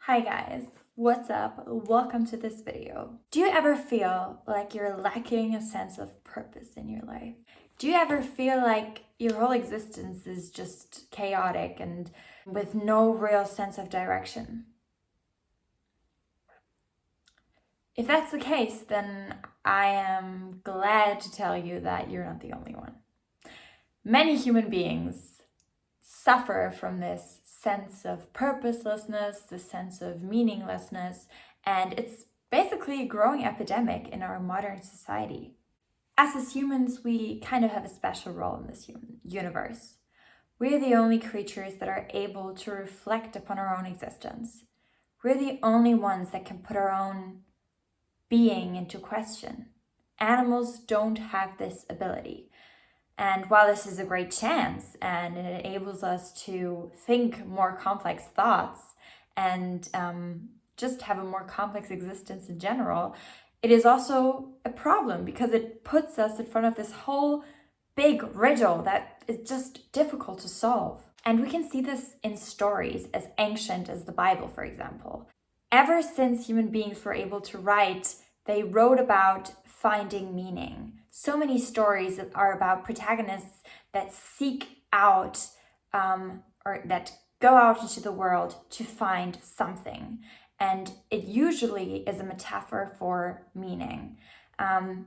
Hi guys, what's up? Welcome to this video. Do you ever feel like you're lacking a sense of purpose in your life? Do you ever feel like your whole existence is just chaotic and with no real sense of direction? If that's the case, then I am glad to tell you that you're not the only one. Many human beings suffer from this sense of purposelessness, the sense of meaninglessness, and it's basically a growing epidemic in our modern society. As humans, we kind of have a special role in this universe. We're the only creatures that are able to reflect upon our own existence. We're the only ones that can put our own being into question. Animals don't have this ability. And while this is a great chance and it enables us to think more complex thoughts and just have a more complex existence in general, it is also a problem because it puts us in front of this whole big riddle that is just difficult to solve. And we can see this in stories as ancient as the Bible, for example. Ever since human beings were able to write, they wrote about finding meaning. So many stories are about protagonists that seek out or that go out into the world to find something. And it usually is a metaphor for meaning.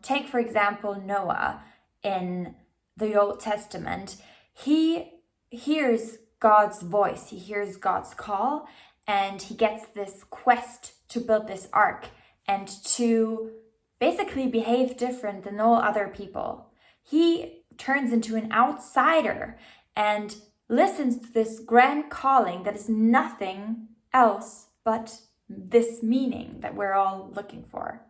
Take, for example, Noah in the Old Testament. He hears God's voice, he hears God's call, and he gets this quest to build this ark and to basically behave different than all other people. He turns into an outsider and listens to this grand calling that is nothing else but this meaning that we're all looking for.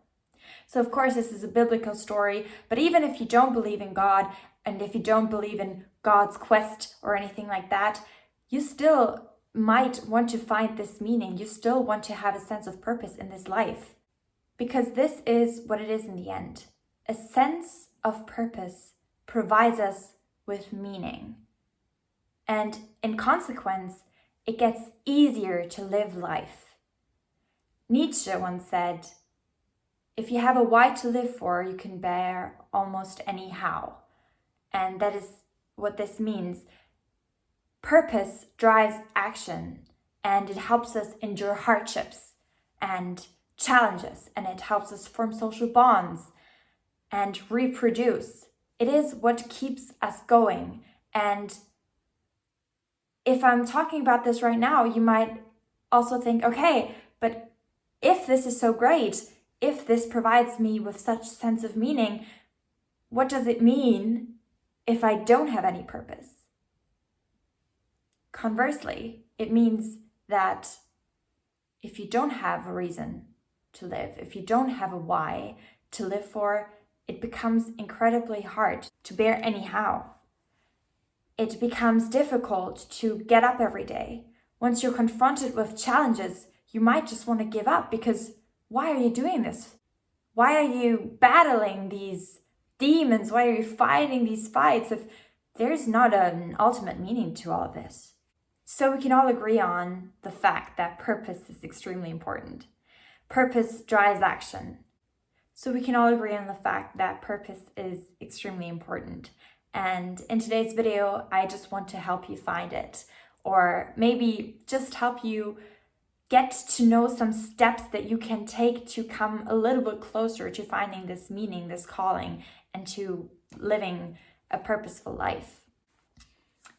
So of course, this is a biblical story, but even if you don't believe in God and if you don't believe in God's quest or anything like that, you still might want to find this meaning. You still want to have a sense of purpose in this life. Because this is what it is in the end. A sense of purpose provides us with meaning. And in consequence, it gets easier to live life. Nietzsche once said, "If you have a why to live for, you can bear almost any how." And that is what this means. Purpose drives action, and it helps us endure hardships and challenges, and it helps us form social bonds and reproduce. It is what keeps us going. And if I'm talking about this right now, you might also think, okay, but if this is so great, if this provides me with such sense of meaning, what does it mean if I don't have any purpose? Conversely, it means that if you don't have a reason to live, if you don't have a why to live for, it becomes incredibly hard to bear anyhow. It becomes difficult to get up every day. Once you're confronted with challenges, you might just want to give up because why are you doing this? Why are you battling these demons? Why are you fighting these fights if there's not an ultimate meaning to all of this? So we can all agree on the fact that purpose is extremely important. Purpose drives action. So we can all agree on the fact that purpose is extremely important. And in today's video, I just want to help you find it, or maybe just help you get to know some steps that you can take to come a little bit closer to finding this meaning, this calling, and to living a purposeful life.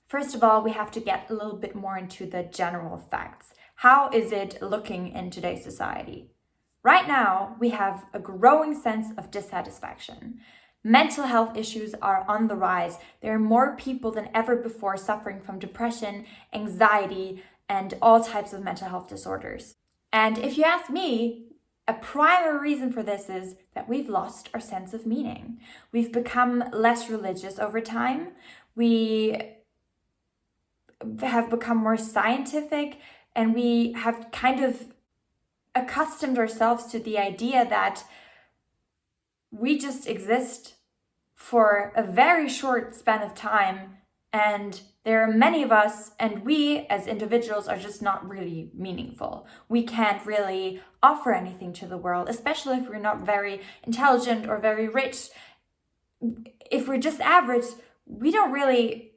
First of all, we have to get a little bit more into the general facts. How is it looking in today's society? Right now, we have a growing sense of dissatisfaction. Mental health issues are on the rise. There are more people than ever before suffering from depression, anxiety, and all types of mental health disorders. And if you ask me, a primary reason for this is that we've lost our sense of meaning. We've become less religious over time. We have become more scientific, and we have kind of accustomed ourselves to the idea that we just exist for a very short span of time And there are many of us, and we as individuals are just not really meaningful. We can't really offer anything to the world, especially if we're not very intelligent or very rich. If we're just average, we can't really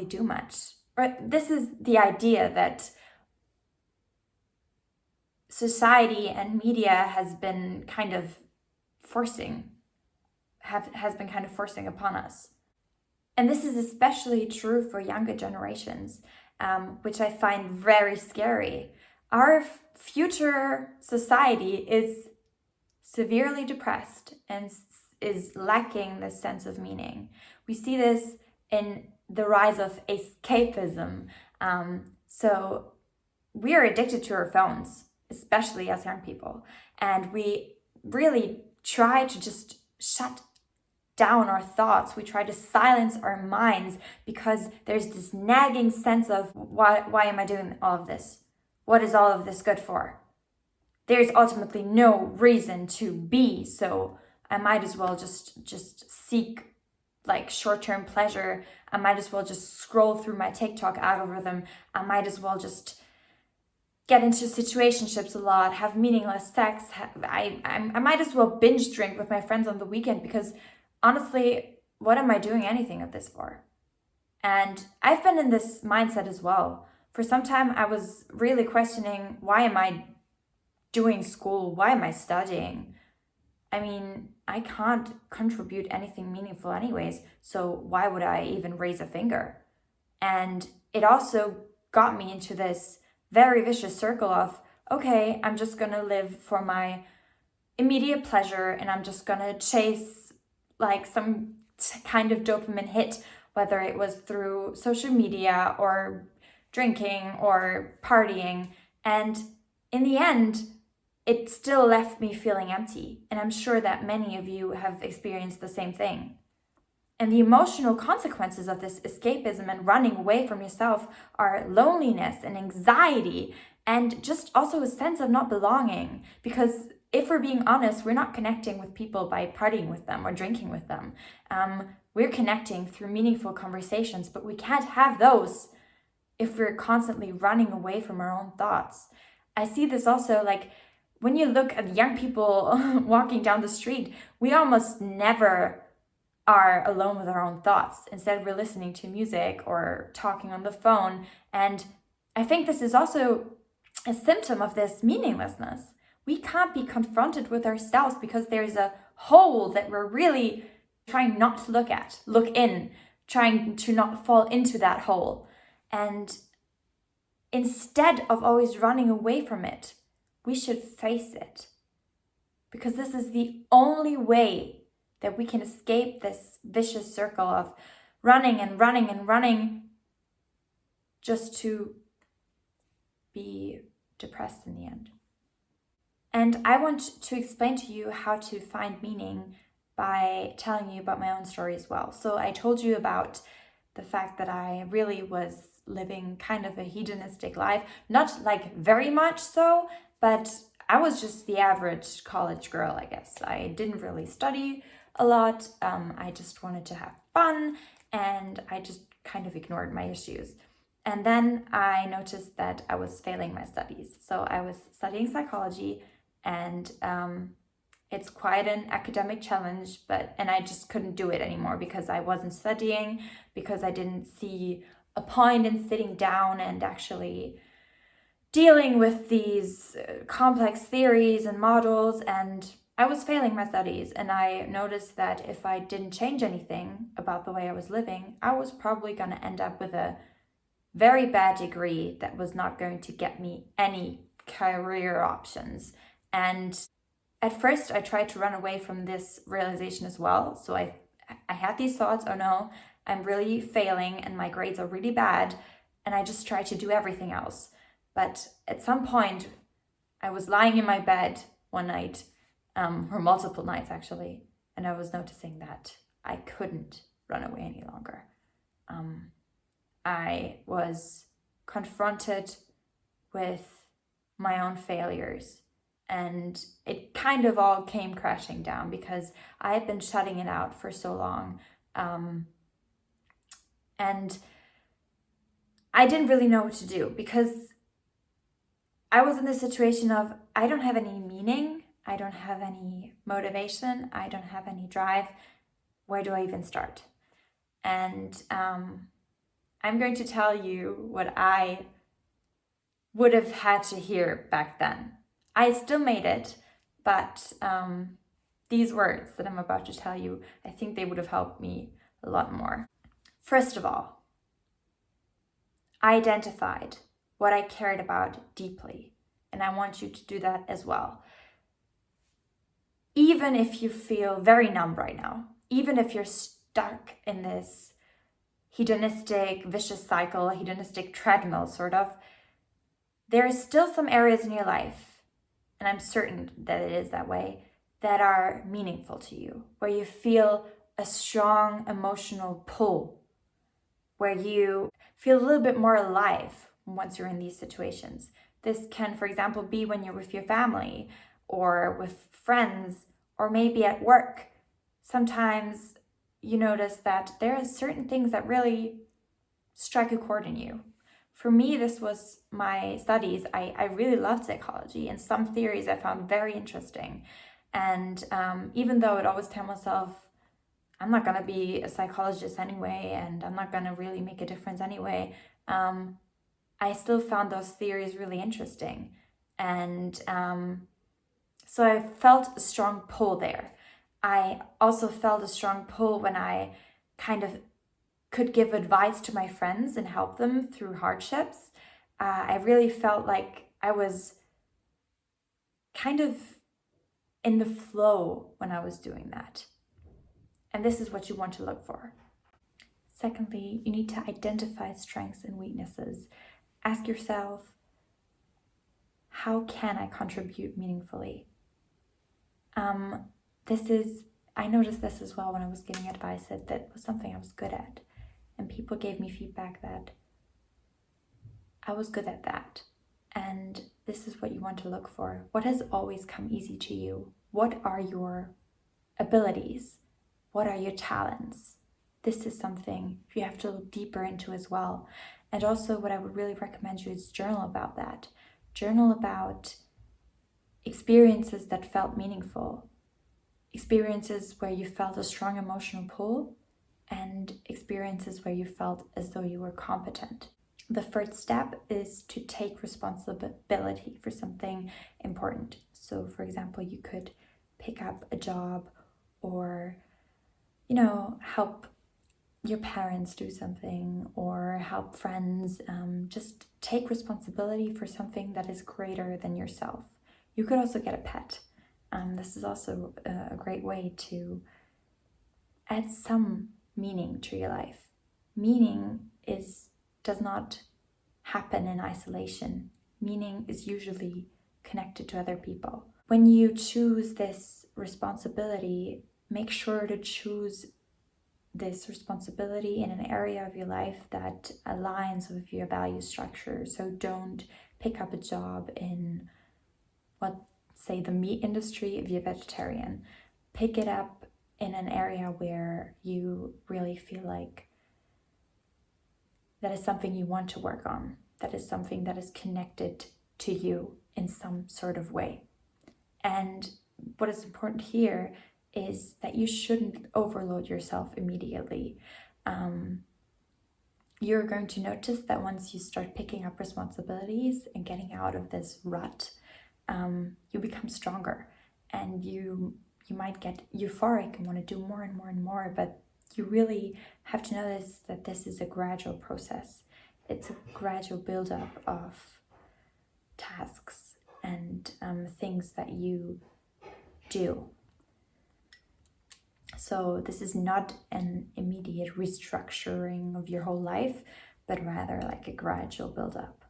do much. Right? This is the idea that society and media has been kind of forcing upon us. And this is especially true for younger generations, which I find very scary. Our future society is severely depressed and is lacking this sense of meaning. We see this in the rise of escapism. So we are addicted to our phones, especially as young people, and we really try to just shut down our thoughts. We try to silence our minds because there's this nagging sense of why am I doing all of this? What is all of this good for? There's ultimately no reason to be, so I might as well just seek like short-term pleasure. I might as well just scroll through my TikTok algorithm. I might as well just get into situationships a lot, have meaningless sex. I might as well binge drink with my friends on the weekend because honestly, what am I doing anything of this for? And I've been in this mindset as well. For some time, I was really questioning, why am I doing school? Why am I studying? I mean, I can't contribute anything meaningful anyways, so why would I even raise a finger? And it also got me into this very vicious circle of, okay, I'm just gonna live for my immediate pleasure and I'm just gonna chase like some kind of dopamine hit, whether it was through social media or drinking or partying. And in the end, it still left me feeling empty. And I'm sure that many of you have experienced the same thing. And the emotional consequences of this escapism and running away from yourself are loneliness and anxiety and just also a sense of not belonging. Because if we're being honest, we're not connecting with people by partying with them or drinking with them. We're connecting through meaningful conversations, but we can't have those if we're constantly running away from our own thoughts. I see this also like when you look at young people walking down the street, we almost never are alone with our own thoughts. Instead, we're listening to music or talking on the phone. And I think this is also a symptom of this meaninglessness. We can't be confronted with ourselves because there's a hole that we're really trying not to look in, trying to not fall into that hole. And instead of always running away from it, we should face it. Because this is the only way that we can escape this vicious circle of running and running and running just to be depressed in the end. And I want to explain to you how to find meaning by telling you about my own story as well. So I told you about the fact that I really was living kind of a hedonistic life, not like very much so, but I was just the average college girl, I guess. I didn't really study a lot. I just wanted to have fun and I just kind of ignored my issues. And then I noticed that I was failing my studies. So I was studying psychology and it's quite an academic challenge, and I just couldn't do it anymore because I wasn't studying, because I didn't see a point in sitting down and actually dealing with these complex theories and models, and I was failing my studies. And I noticed that if I didn't change anything about the way I was living, I was probably going to end up with a very bad degree that was not going to get me any career options. And at first I tried to run away from this realization as well. So I had these thoughts, oh no, I'm really failing and my grades are really bad. And I just tried to do everything else. But at some point I was lying in my bed one night, or multiple nights actually, and I was noticing that I couldn't run away any longer. I was confronted with my own failures, and it kind of all came crashing down because I had been shutting it out for so long. And I didn't really know what to do because I was in this situation of I don't have any meaning, I don't have any motivation, I don't have any drive. Where do I even start? And I'm going to tell you what I would have had to hear back then. I still made it, but these words that I'm about to tell you, I think they would have helped me a lot more. First of all, I identified what I cared about deeply, and I want you to do that as well. Even if you feel very numb right now, even if you're stuck in this hedonistic vicious cycle, hedonistic treadmill sort of, there is still some areas in your life, and I'm certain that it is that way, that are meaningful to you, where you feel a strong emotional pull, where you feel a little bit more alive once you're in these situations. This can, for example, be when you're with your family or with friends or maybe at work. Sometimes you notice that there are certain things that really strike a chord in you. For me, this was my studies. I really loved psychology, and some theories I found very interesting. And even though I'd always tell myself, I'm not going to be a psychologist anyway, and I'm not going to really make a difference anyway, I still found those theories really interesting. And so I felt a strong pull there. I also felt a strong pull when I kind of could give advice to my friends and help them through hardships. I really felt like I was kind of in the flow when I was doing that. And this is what you want to look for. Secondly, you need to identify strengths and weaknesses. Ask yourself, how can I contribute meaningfully? I noticed this as well when I was giving advice, that was something I was good at. And people gave me feedback that I was good at that. And this is what you want to look for. What has always come easy to you? What are your abilities? What are your talents? This is something you have to look deeper into as well. And also what I would really recommend you is journal about that. Journal about experiences that felt meaningful. Experiences where you felt a strong emotional pull, and experiences where you felt as though you were competent. The first step is to take responsibility for something important. So, for example, you could pick up a job or, help your parents do something or help friends. Just take responsibility for something that is greater than yourself. You could also get a pet. This is also a great way to add some meaning to your life. Meaning does not happen in isolation. Meaning is usually connected to other people. When you choose this responsibility, make sure to choose this responsibility in an area of your life that aligns with your value structure. So don't pick up a job in, say, the meat industry if you're vegetarian. Pick it up in an area where you really feel like that is something you want to work on, that is something that is connected to you in some sort of way. And what is important here is that you shouldn't overload yourself immediately. You're going to notice that once you start picking up responsibilities and getting out of this rut, you become stronger, and you might get euphoric and want to do more and more and more, but you really have to notice that this is a gradual process. It's a gradual buildup of tasks and things that you do. So this is not an immediate restructuring of your whole life, but rather like a gradual buildup.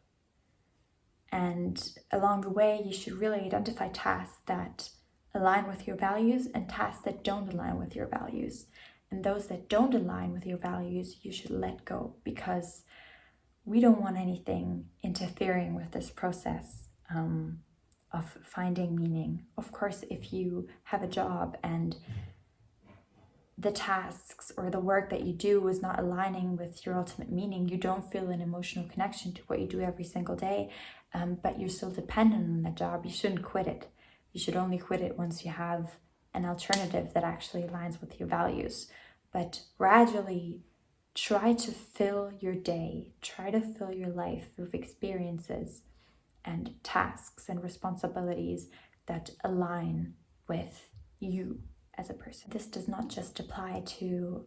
And along the way, you should really identify tasks that align with your values and tasks that don't align with your values. And those that don't align with your values, you should let go, because we don't want anything interfering with this process of finding meaning. Of course, if you have a job and the tasks or the work that you do is not aligning with your ultimate meaning, you don't feel an emotional connection to what you do every single day, but you're still dependent on that job, you shouldn't quit it. You should only quit it once you have an alternative that actually aligns with your values. But gradually try to fill your day, try to fill your life with experiences and tasks and responsibilities that align with you as a person. This does not just apply to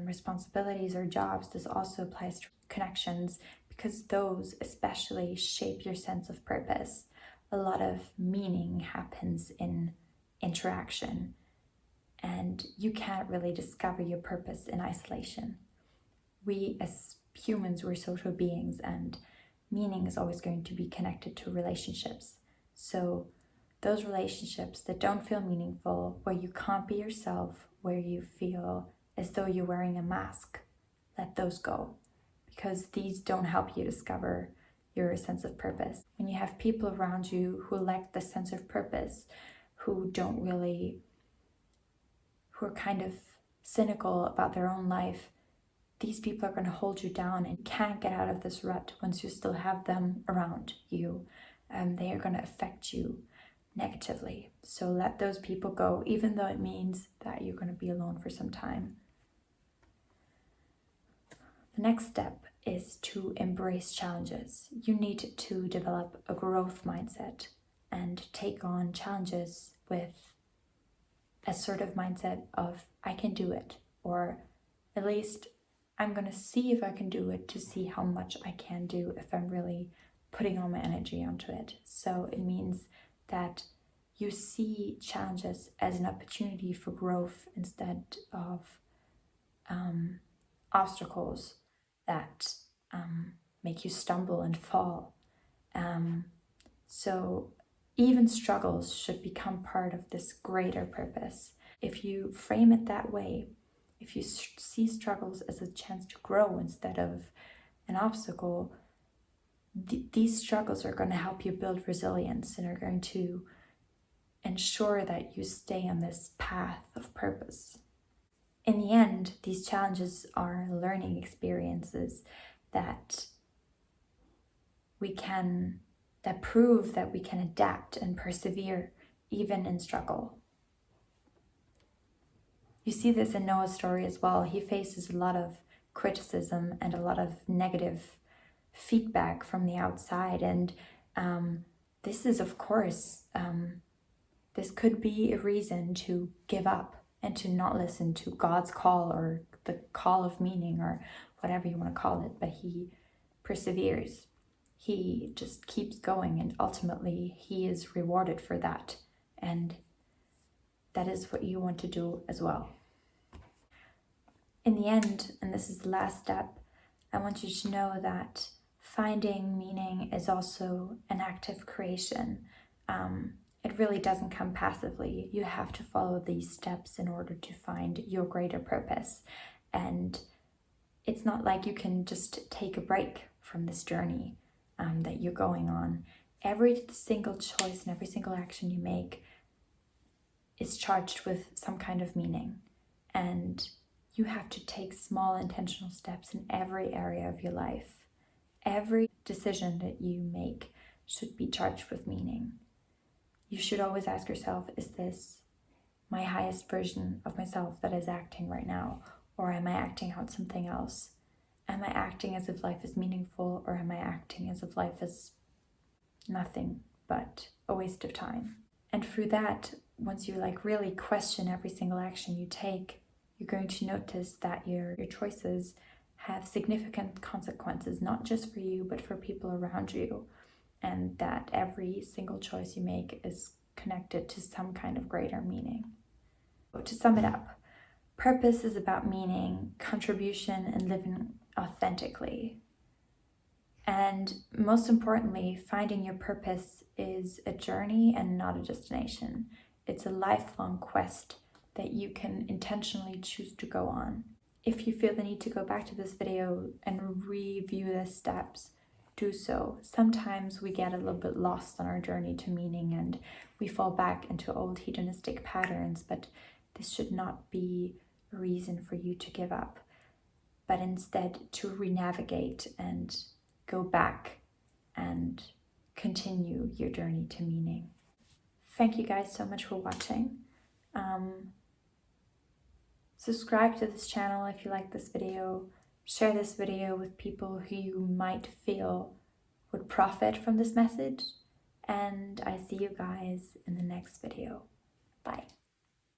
responsibilities or jobs, this also applies to connections, because those especially shape your sense of purpose. A lot of meaning happens in interaction, and you can't really discover your purpose in isolation. We as humans, we're social beings, and meaning is always going to be connected to relationships. So those relationships that don't feel meaningful, where you can't be yourself, where you feel as though you're wearing a mask, let those go, because these don't help you discover your sense of purpose. When you have people around you who lack the sense of purpose, who are kind of cynical about their own life, these people are going to hold you down, and you can't get out of this rut once you still have them around you. They are going to affect you negatively. So let those people go, even though it means that you're going to be alone for some time. The next step is to embrace challenges. You need to develop a growth mindset and take on challenges with a sort of mindset of, I can do it, or at least I'm going to see if I can do it, to see how much I can do if I'm really putting all my energy onto it. So it means that you see challenges as an opportunity for growth instead of obstacles that make you stumble and fall. So even struggles should become part of this greater purpose. If you frame it that way, if you see struggles as a chance to grow instead of an obstacle, these struggles are going to help you build resilience and are going to ensure that you stay on this path of purpose. In the end, these challenges are learning experiences that prove that we can adapt and persevere even in struggle. You see this in Noah's story as well. He faces a lot of criticism and a lot of negative feedback from the outside, and this is, of course, this could be a reason to give up and to not listen to God's call or the call of meaning or whatever you want to call it, but he perseveres. He just keeps going, and ultimately he is rewarded for that. And that is what you want to do as well. In the end, and this is the last step, I want you to know that finding meaning is also an active creation. It really doesn't come passively. You have to follow these steps in order to find your greater purpose. And it's not like you can just take a break from this journey that you're going on. Every single choice and every single action you make is charged with some kind of meaning. And you have to take small intentional steps in every area of your life. Every decision that you make should be charged with meaning. You should always ask yourself, is this my highest version of myself that is acting right now? Or am I acting out something else? Am I acting as if life is meaningful, or am I acting as if life is nothing but a waste of time? And through that, once you really question every single action you take, you're going to notice that your choices have significant consequences, not just for you, but for people around you. And that every single choice you make is connected to some kind of greater meaning. To sum it up, purpose is about meaning, contribution, and living authentically. And most importantly, finding your purpose is a journey and not a destination. It's a lifelong quest that you can intentionally choose to go on. If you feel the need to go back to this video and review the steps, do so. Sometimes we get a little bit lost on our journey to meaning and we fall back into old hedonistic patterns, but this should not be a reason for you to give up, but instead to re-navigate and go back and continue your journey to meaning. Thank you guys so much for watching. Subscribe to this channel if you like this video. Share this video with people who you might feel would profit from this message. And I see you guys in the next video. Bye.